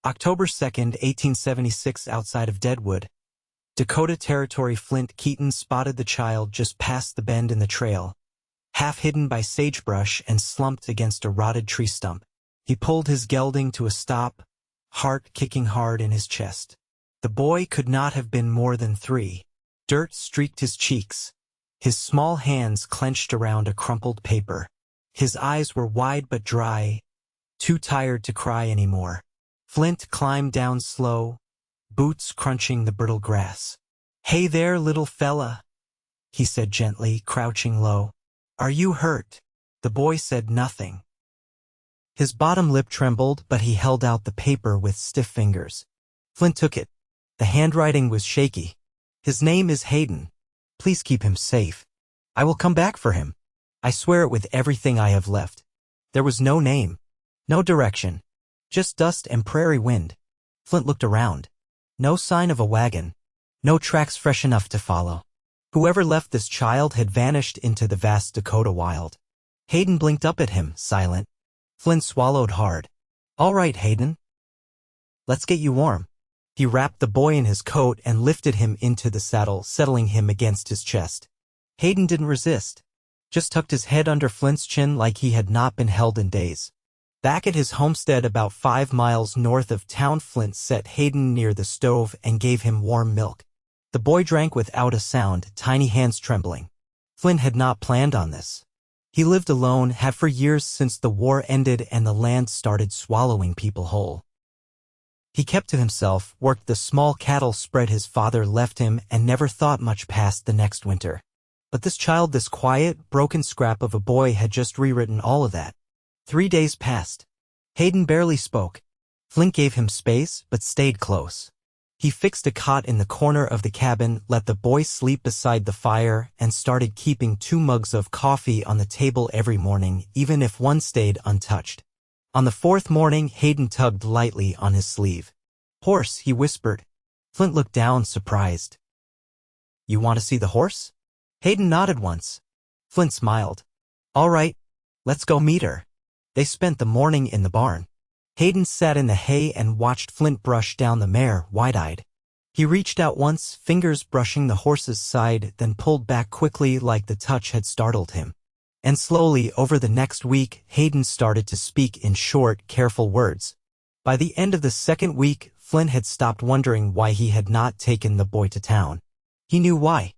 October 2nd, 1876, outside of Deadwood, Dakota Territory. Flint Keaton spotted the child just past the bend in the trail, half hidden by sagebrush and slumped against a rotted tree stump. He pulled his gelding to a stop, heart kicking hard in his chest. The boy could not have been more than 3. Dirt streaked his cheeks. His small hands clenched around a crumpled paper. His eyes were wide but dry, too tired to cry anymore. Flint climbed down slow, boots crunching the brittle grass. "Hey there, little fella," he said gently, crouching low. "Are you hurt?" The boy said nothing. His bottom lip trembled, but he held out the paper with stiff fingers. Flint took it. The handwriting was shaky. "His name is Hayden. Please keep him safe. I will come back for him. I swear it with everything I have left." There was no name, no direction, just dust and prairie wind. Flint looked around. No sign of a wagon, no tracks fresh enough to follow. Whoever left this child had vanished into the vast Dakota wild. Hayden blinked up at him, silent. Flint swallowed hard. "All right, Hayden. Let's get you warm." He wrapped the boy in his coat and lifted him into the saddle, settling him against his chest. Hayden didn't resist, just tucked his head under Flint's chin like he had not been held in days. Back at his homestead about 5 miles north of town, Flint set Hayden near the stove and gave him warm milk. The boy drank without a sound, tiny hands trembling. Flint had not planned on this. He lived alone, had for years since the war ended and the land started swallowing people whole. He kept to himself, worked the small cattle spread his father left him, and never thought much past the next winter. But this child, this quiet, broken scrap of a boy, had just rewritten all of that. 3 days passed. Hayden barely spoke. Flint gave him space, but stayed close. He fixed a cot in the corner of the cabin, let the boy sleep beside the fire, and started keeping 2 mugs of coffee on the table every morning, even if one stayed untouched. On the 4th morning, Hayden tugged lightly on his sleeve. "Horse," he whispered. Flint looked down, surprised. "You want to see the horse?" Hayden nodded once. Flint smiled. "All right, let's go meet her." They spent the morning in the barn. Hayden sat in the hay and watched Flint brush down the mare, wide-eyed. He reached out once, fingers brushing the horse's side, then pulled back quickly like the touch had startled him. And slowly, over the next week, Hayden started to speak in short, careful words. By the end of the 2nd week, Flint had stopped wondering why he had not taken the boy to town. He knew why.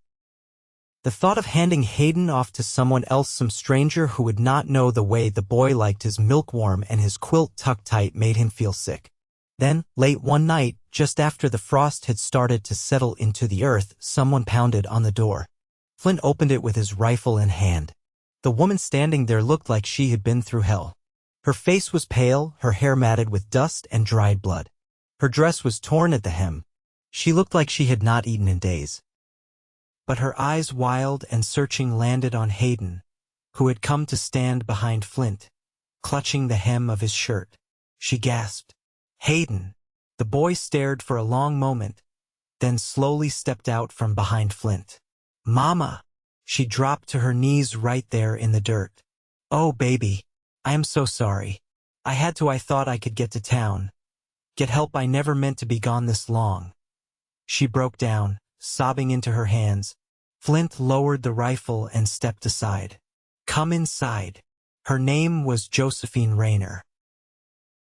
The thought of handing Hayden off to someone else, some stranger who would not know the way the boy liked his milk warm and his quilt tucked tight, made him feel sick. Then, late one night, just after the frost had started to settle into the earth, someone pounded on the door. Flint opened it with his rifle in hand. The woman standing there looked like she had been through hell. Her face was pale, her hair matted with dust and dried blood. Her dress was torn at the hem. She looked like she had not eaten in days. But her eyes, wild and searching, landed on Hayden, who had come to stand behind Flint, clutching the hem of his shirt. She gasped, "Hayden!" The boy stared for a long moment, then slowly stepped out from behind Flint. "Mama!" She dropped to her knees right there in the dirt. "Oh, baby, I am so sorry. I had to. I thought I could get to town. Get help. I never meant to be gone this long." She broke down, sobbing into her hands. Flint lowered the rifle and stepped aside. "Come inside." Her name was Josephine Rayner.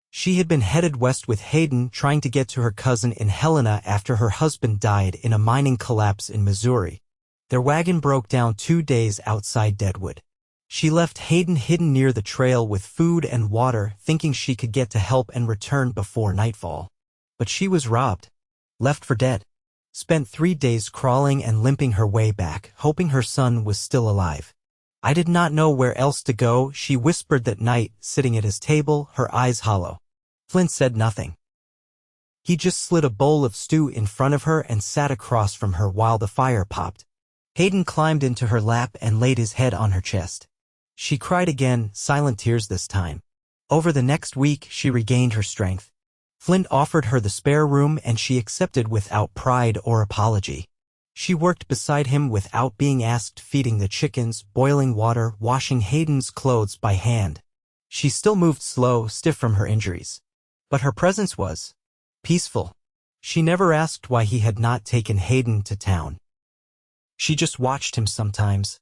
She had been headed west with Hayden, trying to get to her cousin in Helena after her husband died in a mining collapse in Missouri. Their wagon broke down 2 days outside Deadwood. She left Hayden hidden near the trail with food and water, thinking she could get to help and return before nightfall. But she was robbed, left for dead. Spent 3 days crawling and limping her way back, hoping her son was still alive. "I did not know where else to go," she whispered that night, sitting at his table, her eyes hollow. Flint said nothing. He just slid a bowl of stew in front of her and sat across from her while the fire popped. Hayden climbed into her lap and laid his head on her chest. She cried again, silent tears this time. Over the next week, she regained her strength. Flint offered her the spare room and she accepted without pride or apology. She worked beside him without being asked, feeding the chickens, boiling water, washing Hayden's clothes by hand. She still moved slow, stiff from her injuries. But her presence was peaceful. She never asked why he had not taken Hayden to town. She just watched him sometimes,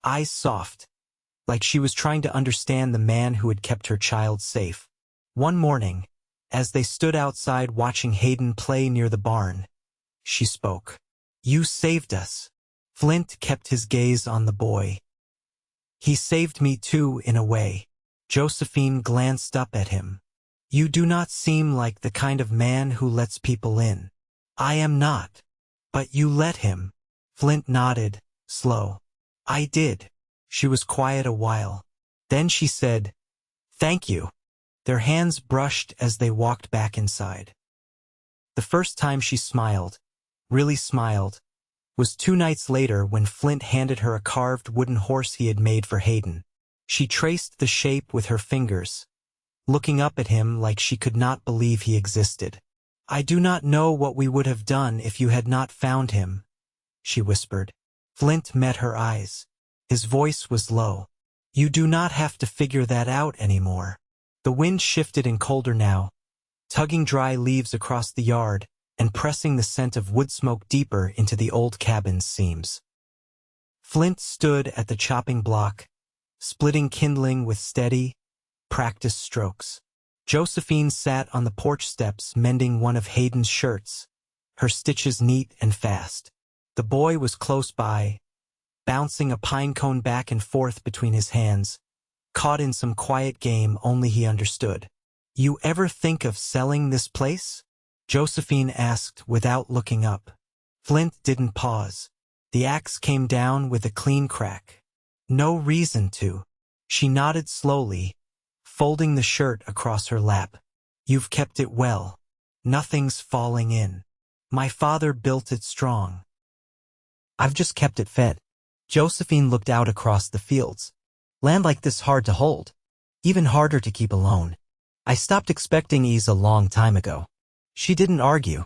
eyes soft, like she was trying to understand the man who had kept her child safe. One morning, as they stood outside watching Hayden play near the barn, she spoke. "You saved us." Flint kept his gaze on the boy. "He saved me too, in a way." Josephine glanced up at him. "You do not seem like the kind of man who lets people in." "I am not. But you let him." Flint nodded, slow. "I did." She was quiet a while. Then she said, "Thank you." Their hands brushed as they walked back inside. The first time she smiled, really smiled, was 2 nights later when Flint handed her a carved wooden horse he had made for Hayden. She traced the shape with her fingers, looking up at him like she could not believe he existed. "I do not know what we would have done if you had not found him," she whispered. Flint met her eyes. His voice was low. "You do not have to figure that out anymore." The wind shifted and colder now, tugging dry leaves across the yard and pressing the scent of wood smoke deeper into the old cabin's seams. Flint stood at the chopping block, splitting kindling with steady, practiced strokes. Josephine sat on the porch steps mending one of Hayden's shirts, her stitches neat and fast. The boy was close by, bouncing a pine cone back and forth between his hands, caught in some quiet game only he understood. "You ever think of selling this place?" Josephine asked without looking up. Flint didn't pause. The axe came down with a clean crack. "No reason to." She nodded slowly, folding the shirt across her lap. "You've kept it well. Nothing's falling in. My father built it strong. I've just kept it fed." Josephine looked out across the fields. "Land like this hard to hold. Even harder to keep alone. I stopped expecting ease a long time ago." She didn't argue.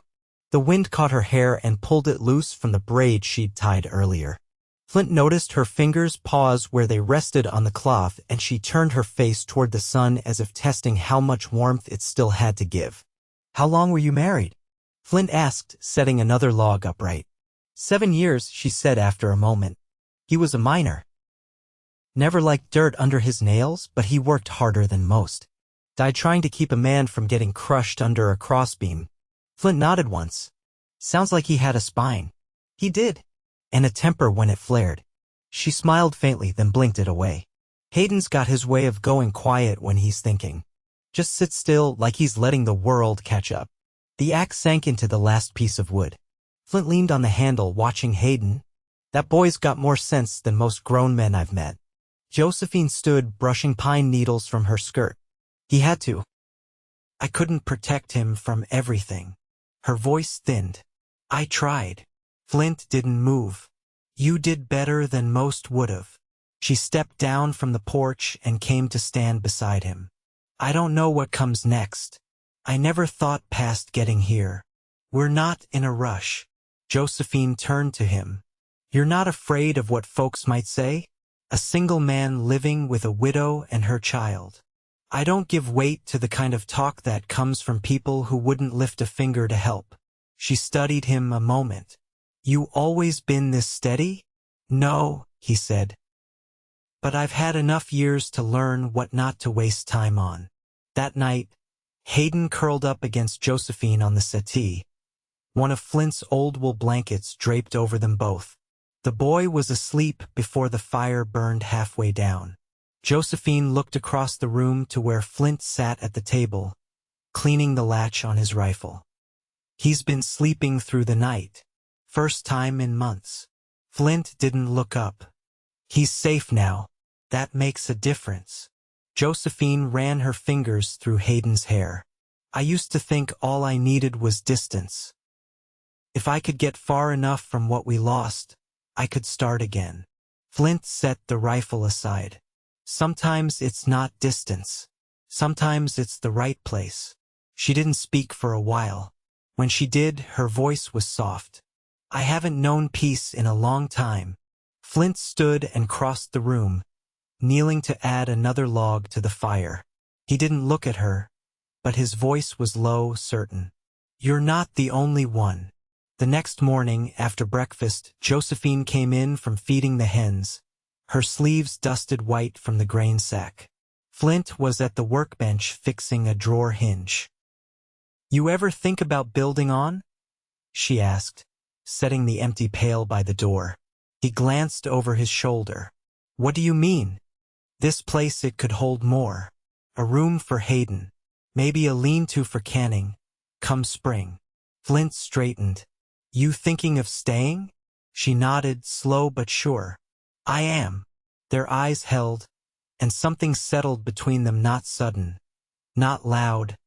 The wind caught her hair and pulled it loose from the braid she'd tied earlier. Flint noticed her fingers pause where they rested on the cloth, and she turned her face toward the sun as if testing how much warmth it still had to give. "How long were you married?" Flint asked, setting another log upright. 7 years, she said after a moment. He was a miner. Never liked dirt under his nails, but he worked harder than most. Died trying to keep a man from getting crushed under a crossbeam. Flint nodded once. "Sounds like he had a spine." He did. And a temper when it flared. She smiled faintly, then blinked it away. "Hayden's got his way of going quiet when he's thinking. Just sits still like he's letting the world catch up." The axe sank into the last piece of wood. Flint leaned on the handle, watching Hayden. "That boy's got more sense than most grown men I've met." Josephine stood, brushing pine needles from her skirt. "He had to. I couldn't protect him from everything." Her voice thinned. "I tried." Flint didn't move. "You did better than most would've." She stepped down from the porch and came to stand beside him. "I don't know what comes next. I never thought past getting here. We're not in a rush." Josephine turned to him. "You're not afraid of what folks might say? A single man living with a widow and her child." "I don't give weight to the kind of talk that comes from people who wouldn't lift a finger to help." She studied him a moment. "You always been this steady?" "No," he said. "But I've had enough years to learn what not to waste time on." That night, Hayden curled up against Josephine on the settee, one of Flint's old wool blankets draped over them both. The boy was asleep before the fire burned halfway down. Josephine looked across the room to where Flint sat at the table, cleaning the latch on his rifle. "He's been sleeping through the night. First time in months." Flint didn't look up. "He's safe now. That makes a difference." Josephine ran her fingers through Hayden's hair. "I used to think all I needed was distance. If I could get far enough from what we lost, I could start again." Flint set the rifle aside. "Sometimes it's not distance. Sometimes it's the right place." She didn't speak for a while. When she did, her voice was soft. "I haven't known peace in a long time." Flint stood and crossed the room, kneeling to add another log to the fire. He didn't look at her, but his voice was low, certain. You're not the only one. The next morning, after breakfast, Josephine came in from feeding the hens, her sleeves dusted white from the grain sack. Flint was at the workbench fixing a drawer hinge. "You ever think about building on?" she asked, setting the empty pail by the door. He glanced over his shoulder. "What do you mean?" "This place, it could hold more. A room for Hayden. Maybe a lean-to for canning. Come spring." Flint straightened. "You thinking of staying?" She nodded, slow but sure. "I am." Their eyes held, and something settled between them, not sudden, not loud,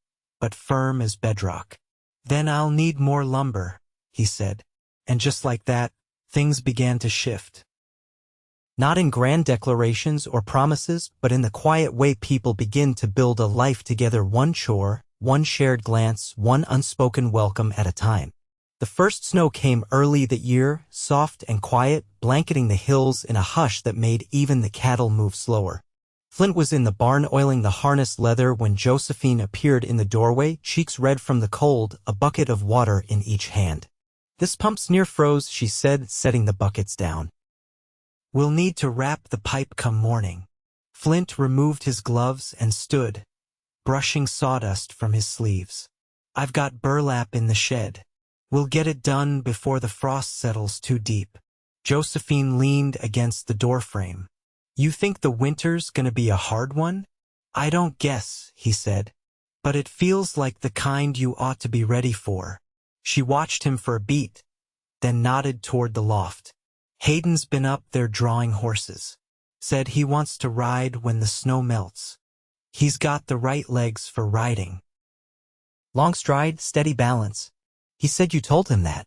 but firm as bedrock. "Then I'll need more lumber," he said. And just like that, things began to shift. Not in grand declarations or promises, but in the quiet way people begin to build a life together, one chore, one shared glance, one unspoken welcome at a time. The first snow came early that year, soft and quiet, blanketing the hills in a hush that made even the cattle move slower. Flint was in the barn oiling the harness leather when Josephine appeared in the doorway, cheeks red from the cold, a bucket of water in each hand. "This pump's near froze," she said, setting the buckets down. "We'll need to wrap the pipe come morning." Flint removed his gloves and stood, brushing sawdust from his sleeves. "I've got burlap in the shed. We'll get it done before the frost settles too deep." Josephine leaned against the doorframe. "You think the winter's gonna be a hard one?" "I don't guess," he said. "But it feels like the kind you ought to be ready for." She watched him for a beat, then nodded toward the loft. "Hayden's been up there drawing horses. Said he wants to ride when the snow melts. He's got the right legs for riding. Long stride, steady balance. He said you told him that."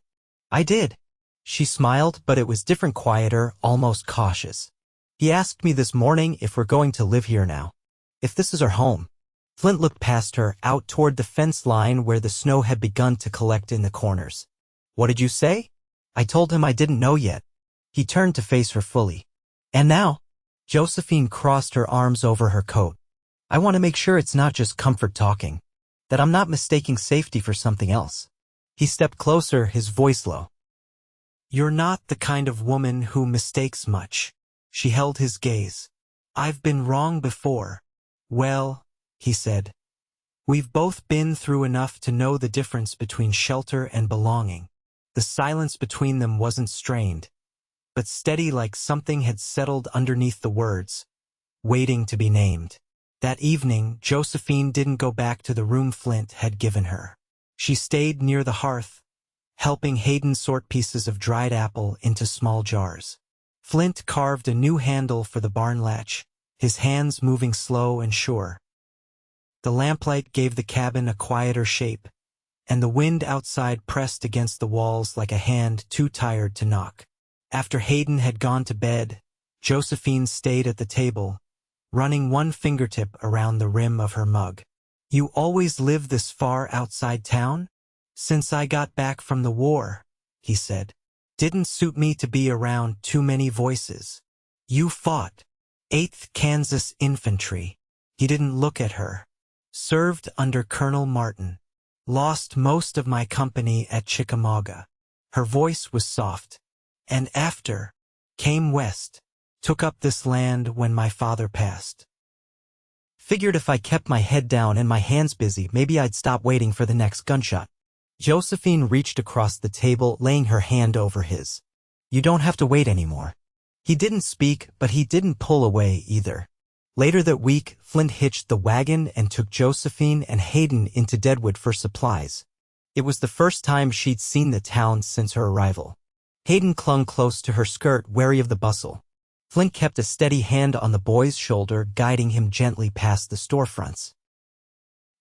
"I did." She smiled, but it was different, quieter, almost cautious. "He asked me this morning if we're going to live here now. If this is our home." Flint looked past her, out toward the fence line where the snow had begun to collect in the corners. "What did you say?" "I told him I didn't know yet." He turned to face her fully. "And now?" Josephine crossed her arms over her coat. "I want to make sure it's not just comfort talking. That I'm not mistaking safety for something else." He stepped closer, his voice low. "You're not the kind of woman who mistakes much." She held his gaze. "I've been wrong before." "Well," he said, "we've both been through enough to know the difference between shelter and belonging." The silence between them wasn't strained, but steady, like something had settled underneath the words, waiting to be named. That evening, Josephine didn't go back to the room Flint had given her. She stayed near the hearth, helping Hayden sort pieces of dried apple into small jars. Flint carved a new handle for the barn latch, his hands moving slow and sure. The lamplight gave the cabin a quieter shape, and the wind outside pressed against the walls like a hand too tired to knock. After Hayden had gone to bed, Josephine stayed at the table, running one fingertip around the rim of her mug. "You always live this far outside town?" "Since I got back from the war," he said. "Didn't suit me to be around too many voices." "You fought." 8th Kansas Infantry. He didn't look at her. "Served under Colonel Martin. Lost most of my company at Chickamauga." Her voice was soft. "And after, came west. Took up this land when my father passed. Figured if I kept my head down and my hands busy, maybe I'd stop waiting for the next gunshot." Josephine reached across the table, laying her hand over his. "You don't have to wait anymore." He didn't speak, but he didn't pull away either. Later that week, Flint hitched the wagon and took Josephine and Hayden into Deadwood for supplies. It was the first time she'd seen the town since her arrival. Hayden clung close to her skirt, wary of the bustle. Flint kept a steady hand on the boy's shoulder, guiding him gently past the storefronts.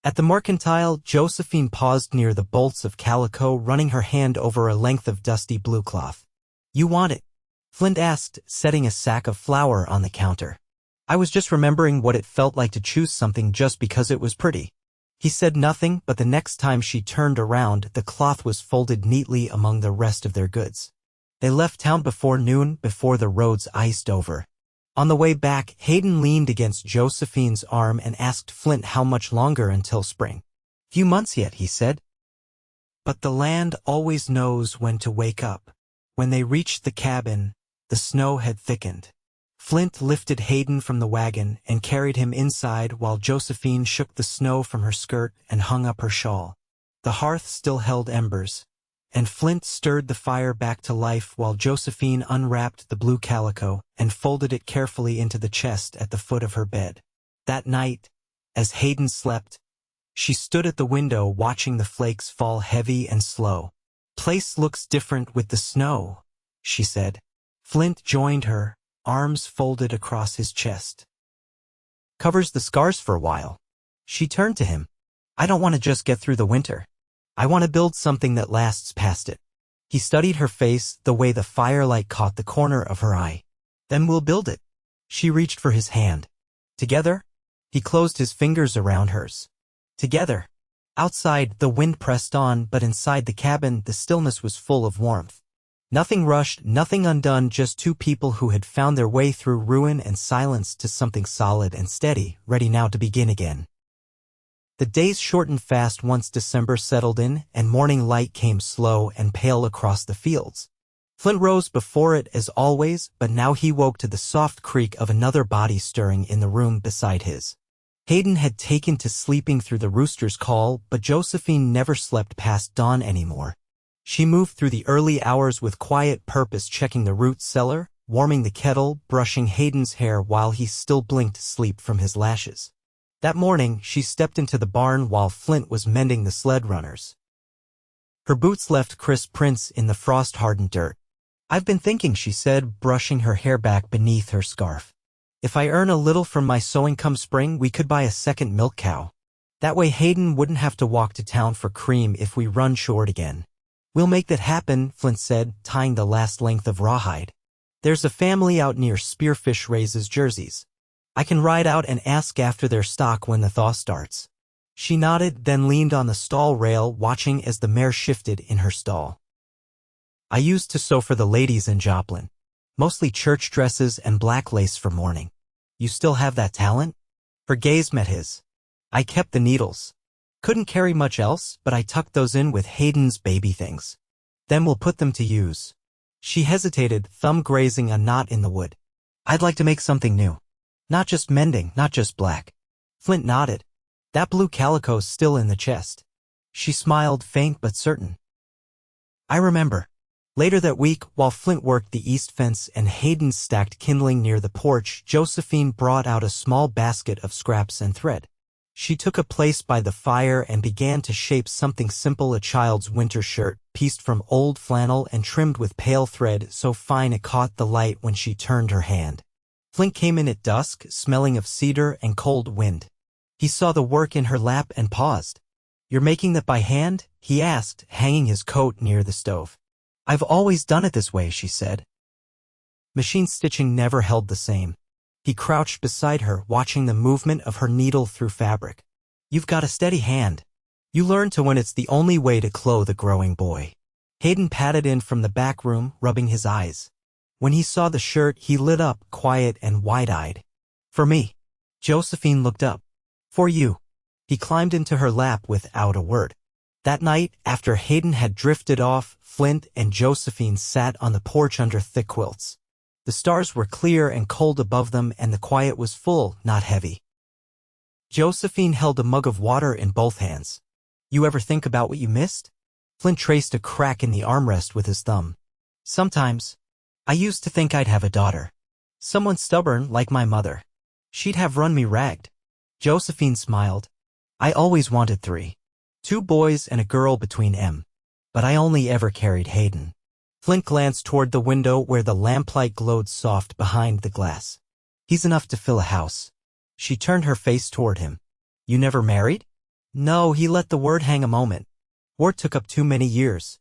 At the mercantile, Josephine paused near the bolts of calico, running her hand over a length of dusty blue cloth. "You want it?" Flint asked, setting a sack of flour on the counter. "I was just remembering what it felt like to choose something just because it was pretty." He said nothing, but the next time she turned around, the cloth was folded neatly among the rest of their goods. They left town before noon, before the roads iced over. On the way back, Hayden leaned against Josephine's arm and asked Flint how much longer until spring. "Few months yet," he said. But the land always knows when to wake up. When they reached the cabin, the snow had thickened. Flint lifted Hayden from the wagon and carried him inside while Josephine shook the snow from her skirt and hung up her shawl. The hearth still held embers, and Flint stirred the fire back to life while Josephine unwrapped the blue calico and folded it carefully into the chest at the foot of her bed. That night, as Hayden slept, she stood at the window watching the flakes fall heavy and slow. "Place looks different with the snow," she said. Flint joined her, arms folded across his chest. "Covers the scars for a while." She turned to him. "I don't want to just get through the winter. I want to build something that lasts past it." He studied her face the way the firelight caught the corner of her eye. "Then we'll build it." She reached for his hand. "Together?" He closed his fingers around hers. "Together." Outside, the wind pressed on, but inside the cabin, the stillness was full of warmth. Nothing rushed, nothing undone, just two people who had found their way through ruin and silence to something solid and steady, ready now to begin again. The days shortened fast once December settled in, and morning light came slow and pale across the fields. Flint rose before it as always, but now he woke to the soft creak of another body stirring in the room beside his. Hayden had taken to sleeping through the rooster's call, but Josephine never slept past dawn anymore. She moved through the early hours with quiet purpose, checking the root cellar, warming the kettle, brushing Hayden's hair while he still blinked sleep from his lashes. That morning, she stepped into the barn while Flint was mending the sled runners. Her boots left crisp prints in the frost-hardened dirt. "I've been thinking," she said, brushing her hair back beneath her scarf. "If I earn a little from my sewing come spring, we could buy a second milk cow. That way Hayden wouldn't have to walk to town for cream if we run short again." "We'll make that happen," Flint said, tying the last length of rawhide. "There's a family out near Spearfish raises jerseys. I can ride out and ask after their stock when the thaw starts." She nodded, then leaned on the stall rail, watching as the mare shifted in her stall. "I used to sew for the ladies in Joplin. Mostly church dresses and black lace for mourning." "You still have that talent?" Her gaze met his. "I kept the needles. Couldn't carry much else, but I tucked those in with Hayden's baby things. Then we'll put them to use." She hesitated, thumb grazing a knot in the wood. "I'd like to make something new. Not just mending, not just black." Flint nodded. "That blue calico's still in the chest." She smiled, faint but certain. "I remember." Later that week, while Flint worked the east fence and Hayden stacked kindling near the porch, Josephine brought out a small basket of scraps and thread. She took a place by the fire and began to shape something simple, a child's winter shirt, pieced from old flannel and trimmed with pale thread so fine it caught the light when she turned her hand. Flint came in at dusk, smelling of cedar and cold wind. He saw the work in her lap and paused. "You're making that by hand?" he asked, hanging his coat near the stove. "I've always done it this way," she said. Machine stitching never held the same. He crouched beside her, watching the movement of her needle through fabric. "You've got a steady hand. You learn to when it's the only way to clothe a growing boy." Hayden padded in from the back room, rubbing his eyes. When he saw the shirt, he lit up, quiet and wide-eyed. "For me." Josephine looked up. "For you." He climbed into her lap without a word. That night, after Hayden had drifted off, Flint and Josephine sat on the porch under thick quilts. The stars were clear and cold above them, and the quiet was full, not heavy. Josephine held a mug of water in both hands. "You ever think about what you missed?" Flint traced a crack in the armrest with his thumb. "Sometimes. I used to think I'd have a daughter. Someone stubborn like my mother. She'd have run me ragged." Josephine smiled. "I always wanted 3. 2 boys and a girl between em. But I only ever carried Hayden." Flint glanced toward the window where the lamplight glowed soft behind the glass. "He's enough to fill a house." She turned her face toward him. "You never married?" "No," he let the word hang a moment. "War took up too many years.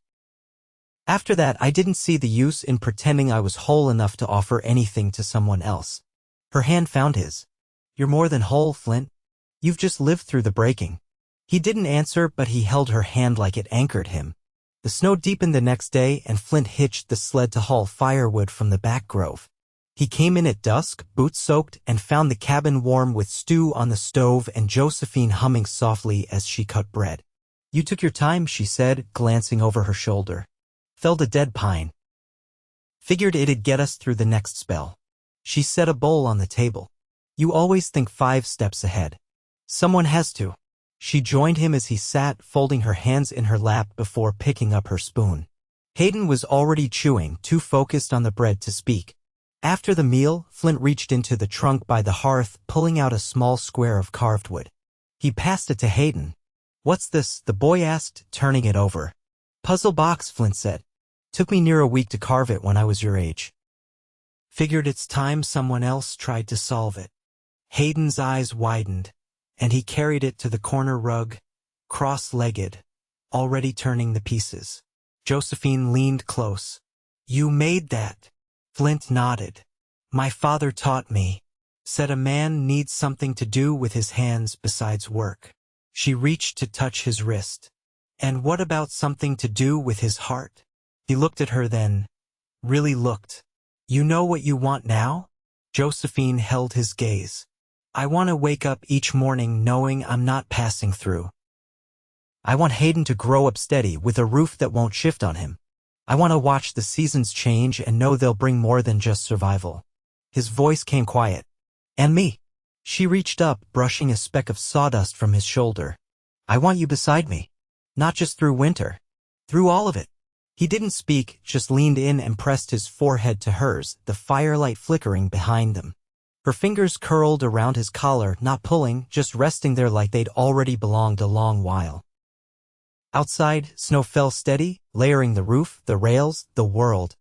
After that, I didn't see the use in pretending I was whole enough to offer anything to someone else." Her hand found his. "You're more than whole, Flint. You've just lived through the breaking." He didn't answer, but he held her hand like it anchored him. The snow deepened the next day, and Flint hitched the sled to haul firewood from the back grove. He came in at dusk, boots soaked, and found the cabin warm with stew on the stove and Josephine humming softly as she cut bread. You took your time, she said, glancing over her shoulder. Felled a dead pine. Figured it'd get us through the next spell. She set a bowl on the table. You always think 5 steps ahead. Someone has to. She joined him as he sat, folding her hands in her lap before picking up her spoon. Hayden was already chewing, too focused on the bread to speak. After the meal, Flint reached into the trunk by the hearth, pulling out a small square of carved wood. He passed it to Hayden. What's this? The boy asked, turning it over. Puzzle box, Flint said. Took me near a week to carve it when I was your age. Figured it's time someone else tried to solve it. Hayden's eyes widened, and he carried it to the corner rug, cross-legged, already turning the pieces. Josephine leaned close. You made that? Flint nodded. My father taught me. Said a man needs something to do with his hands besides work. She reached to touch his wrist. And what about something to do with his heart? He looked at her then. Really looked. You know what you want now? Josephine held his gaze. I want to wake up each morning knowing I'm not passing through. I want Hayden to grow up steady with a roof that won't shift on him. I want to watch the seasons change and know they'll bring more than just survival. His voice came quiet. And me. She reached up, brushing a speck of sawdust from his shoulder. I want you beside me. Not just through winter. Through all of it. He didn't speak, just leaned in and pressed his forehead to hers, the firelight flickering behind them. Her fingers curled around his collar, not pulling, just resting there like they'd already belonged a long while. Outside, snow fell steady, layering the roof, the rails, the world.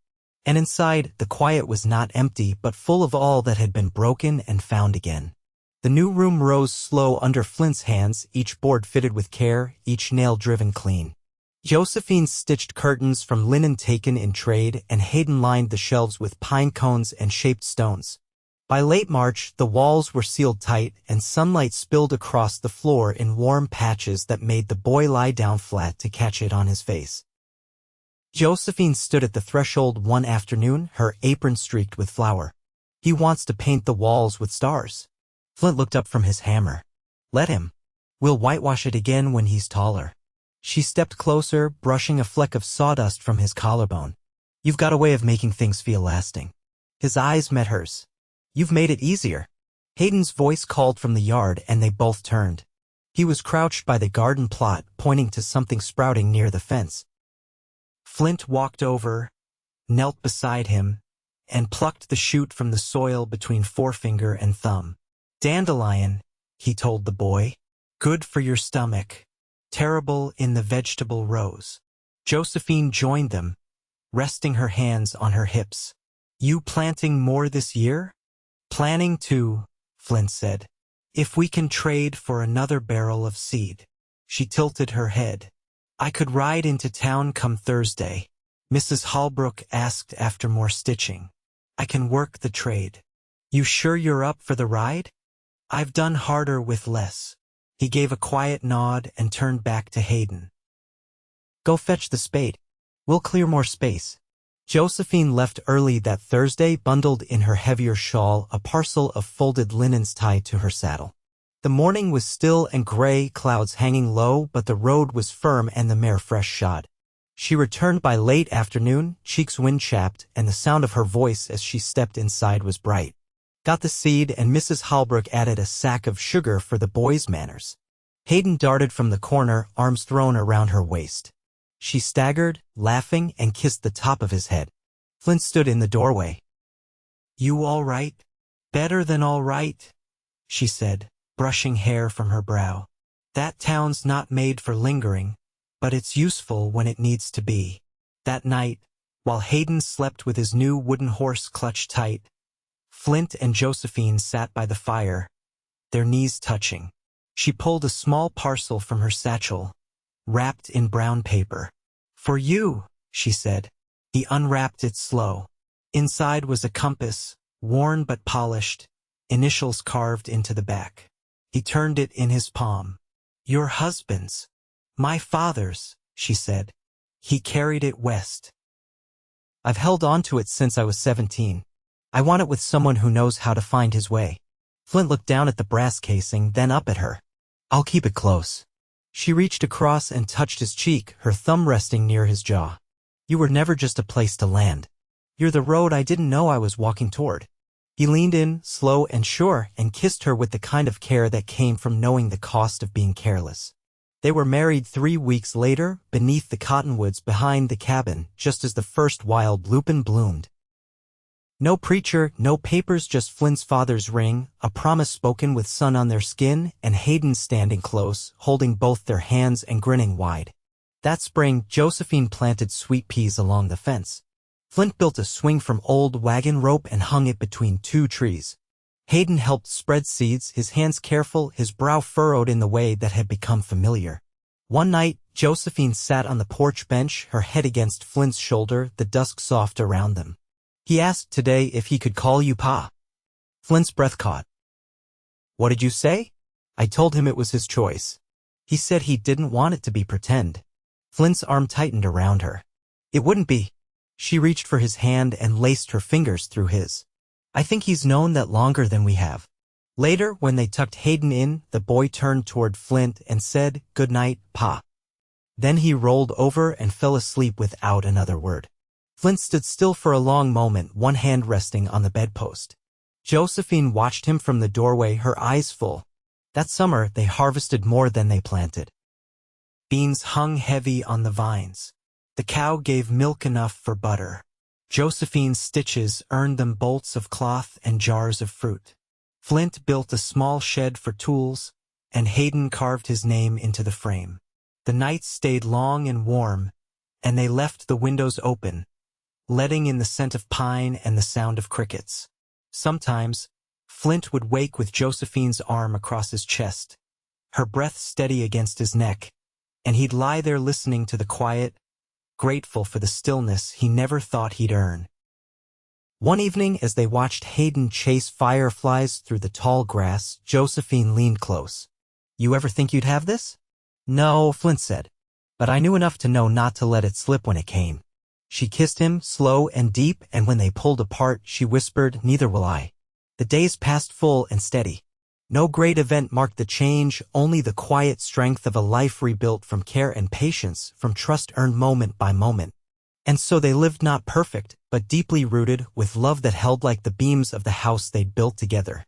And inside, the quiet was not empty, but full of all that had been broken and found again. The new room rose slow under Flint's hands, each board fitted with care, each nail driven clean. Josephine stitched curtains from linen taken in trade, and Hayden lined the shelves with pine cones and shaped stones. By late March, the walls were sealed tight, and sunlight spilled across the floor in warm patches that made the boy lie down flat to catch it on his face. Josephine stood at the threshold one afternoon, her apron streaked with flour. He wants to paint the walls with stars. Flint looked up from his hammer. Let him. We'll whitewash it again when he's taller. She stepped closer, brushing a fleck of sawdust from his collarbone. You've got a way of making things feel lasting. His eyes met hers. You've made it easier. Hayden's voice called from the yard, and they both turned. He was crouched by the garden plot, pointing to something sprouting near the fence. Flint walked over, knelt beside him, and plucked the shoot from the soil between forefinger and thumb. Dandelion, he told the boy. Good for your stomach. Terrible in the vegetable rows. Josephine joined them, resting her hands on her hips. You planting more this year? Planning to, Flint said. If we can trade for another barrel of seed. She tilted her head. I could ride into town come Thursday. Mrs. Holbrook asked after more stitching. I can work the trade. You sure you're up for the ride? I've done harder with less. He gave a quiet nod and turned back to Hayden. Go fetch the spade. We'll clear more space. Josephine left early that Thursday, bundled in her heavier shawl, a parcel of folded linens tied to her saddle. The morning was still and gray, clouds hanging low, but the road was firm and the mare fresh shod. She returned by late afternoon, cheeks wind-chapped, and the sound of her voice as she stepped inside was bright. Got the seed, and Mrs. Holbrook added a sack of sugar for the boys' manners. Hayden darted from the corner, arms thrown around her waist. She staggered, laughing, and kissed the top of his head. Flint stood in the doorway. You all right? Better than all right, she said, brushing hair from her brow. That town's not made for lingering, but it's useful when it needs to be. That night, while Hayden slept with his new wooden horse clutched tight, Flint and Josephine sat by the fire, their knees touching. She pulled a small parcel from her satchel, wrapped in brown paper. For you, she said. He unwrapped it slow. Inside was a compass, worn but polished, initials carved into the back. He turned it in his palm. Your husband's. My father's, she said. He carried it west. I've held on to it since I was 17. I want it with someone who knows how to find his way. Flint looked down at the brass casing, then up at her. I'll keep it close. She reached across and touched his cheek, her thumb resting near his jaw. "You were never just a place to land. You're the road I didn't know I was walking toward." He leaned in, slow and sure, and kissed her with the kind of care that came from knowing the cost of being careless. They were married 3 weeks later, beneath the cottonwoods behind the cabin, just as the first wild lupin bloomed. No preacher, no papers, just Flint's father's ring, a promise spoken with sun on their skin, and Hayden standing close, holding both their hands and grinning wide. That spring, Josephine planted sweet peas along the fence. Flint built a swing from old wagon rope and hung it between 2 trees. Hayden helped spread seeds, his hands careful, his brow furrowed in the way that had become familiar. One night, Josephine sat on the porch bench, her head against Flint's shoulder, the dusk soft around them. He asked today if he could call you Pa. Flint's breath caught. "What did you say?" "I told him it was his choice. He said he didn't want it to be pretend." Flint's arm tightened around her. "It wouldn't be." She reached for his hand and laced her fingers through his. "I think he's known that longer than we have." Later, when they tucked Hayden in, the boy turned toward Flint and said, "Good night, Pa." Then he rolled over and fell asleep without another word. Flint stood still for a long moment, one hand resting on the bedpost. Josephine watched him from the doorway, her eyes full. That summer, they harvested more than they planted. Beans hung heavy on the vines. The cow gave milk enough for butter. Josephine's stitches earned them bolts of cloth and jars of fruit. Flint built a small shed for tools, and Hayden carved his name into the frame. The nights stayed long and warm, and they left the windows open, letting in the scent of pine and the sound of crickets. Sometimes, Flint would wake with Josephine's arm across his chest, her breath steady against his neck, and he'd lie there listening to the quiet, grateful for the stillness he never thought he'd earn. One evening, as they watched Hayden chase fireflies through the tall grass, Josephine leaned close. "You ever think you'd have this?" "No," Flint said, "but I knew enough to know not to let it slip when it came." She kissed him, slow and deep, and when they pulled apart, she whispered, "Neither will I." The days passed full and steady. No great event marked the change, only the quiet strength of a life rebuilt from care and patience, from trust earned moment by moment. And so they lived not perfect, but deeply rooted, with love that held like the beams of the house they'd built together.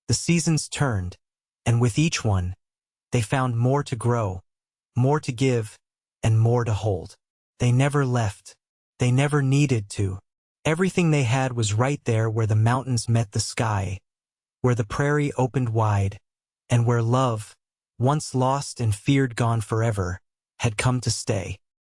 The seasons turned, and with each one, they found more to grow, more to give, and more to hold. They never left. They never needed to. Everything they had was right there where the mountains met the sky, where the prairie opened wide, and where love, once lost and feared gone forever, had come to stay.